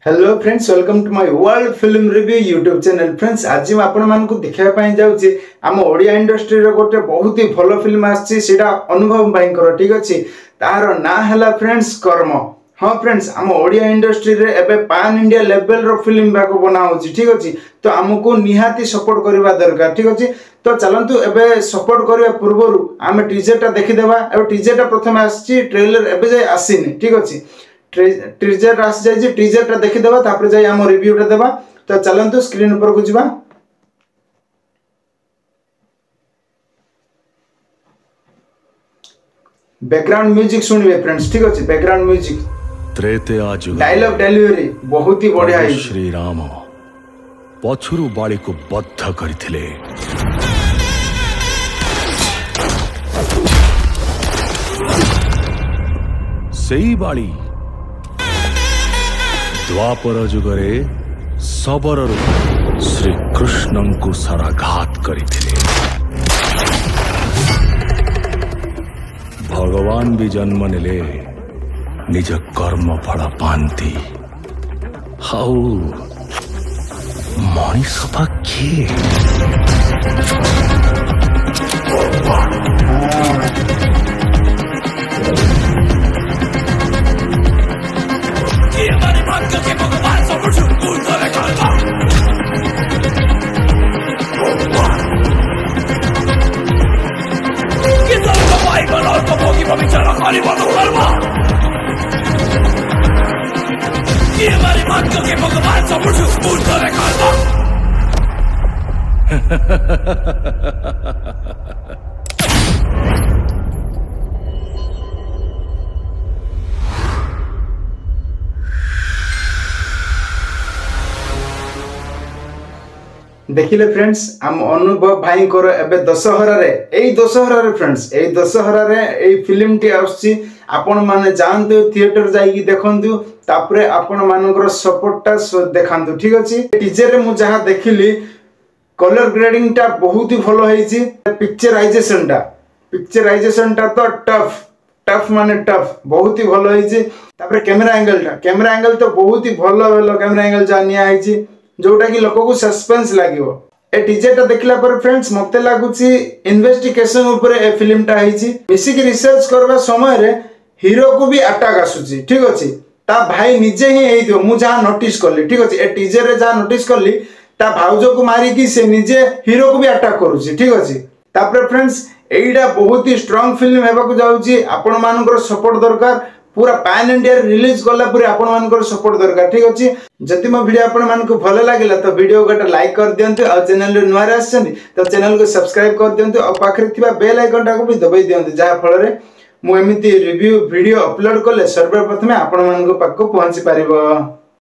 Hello friends, welcome to my world film review YouTube channel. Friends, आज मैं आपण मानकु देखिया पाई जाउची आम ओडिया इंडस्ट्री रो गोटे बहुत ही भलो फिल्म आछि, सेटा अनुभव भाई कर। ठीक अछि, तार ना हला फ्रेंड्स कर्म। हाँ फ्रेंड्स, आम ओडिया इंडस्ट्री रे एबे पान इंडिया लेवल रो फिल्म बाको बना होची। ठीक अछि, तो हमको निहाती सपोर्ट करबा दरकार। ठीक अछि, तो चलंतु एबे सपोर्ट करबा पूर्वरु आमे टीजर टा देखि देबा। एबे टीजर टा प्रथम आछि, ट्रेलर एबे जाय आसीनी। ठीक अछि, टीजर आसी जाय, टीजर टा देखि देबा, तापर जाय हम रिव्यू टा देबा। तो चलंतु स्क्रीन ऊपर को जिबा। बैकग्राउंड म्यूजिक सुनिबे फ्रेंड्स। ठीक अछि, बैकग्राउंड म्यूजिक डायलॉग डेलीवरी बहुत ही बढ़िया है। श्री राम पछुरु बाली को बद्ध करथिले, सेई बाली द्वापर जुगरे सबररु श्री कृष्ण को सराघात करथिले। भगवान भी जन्म नेले निज कर्म फल पांती। हाउ मनीष किए देखिले फ्रेंड्स, आम अनुभव भाई को एबे दशहरा रे फ्रेंड्स, ए दशहरा रे ए फिल्म टी आछि। आपण माने जानते थिएटर जाई देखंतु, तापरे आपण मानकर सपोर्ट टा देखंतु। ठीक अछि, टीजर रे मु जहा देखिली कलर ग्रेडिंग टा बहुत ही भलो हेछि। पिक्चराइजेशन टा तो टफ माने टफ बहुत ही भलो हेछि। तापरे कैमरा एंगल तो बहुत ही भलो कैमरा एंगल जानिया हेछि, जोटा कि लोक को सस्पेंस लागिवो। ए टीजर टा देखला पर फ्रेंड्स मते लागुची इन्वेस्टिगेशन ऊपर ए फिल्म टा हेछि। मिसी की रिसर्च करबा समय रे हीरो को भी अटैक आसुची। ठीक अछि, ता भाई निजे ही हेइदियो मु जहा नोटिस करली। ठीक अछि, ए टीजर रे जहा नोटिस करली ता भाउजो को मारी की से निजे हीरो को भी अटैक करूची। ठीक अछि, तापर फ्रेंड्स एइडा बहुत ही स्ट्रांग फिल्म हेबा को जाउची। आपण मानकर सपोर्ट दरकार। पूरा पैन इंडिया रिलीज कला पूरे आपण मानकर सपोर्ट दरकार। ठीक अछि, जति मो वीडियो आपण मानको भलो लागिला तो वीडियो को लाइक कर दियंतु, और चैनल रे नुआर आछन तो चैनल को सब्सक्राइब कर दियंतु, और पाखरे थिबा बेल आइकन टा को भी दबाई दियंतु, जहा फल रे मु एमिति रिव्यू वीडियो अपलोड कले सर्वप्रथमे आपण मानको पाखको पहुंची पारिबो।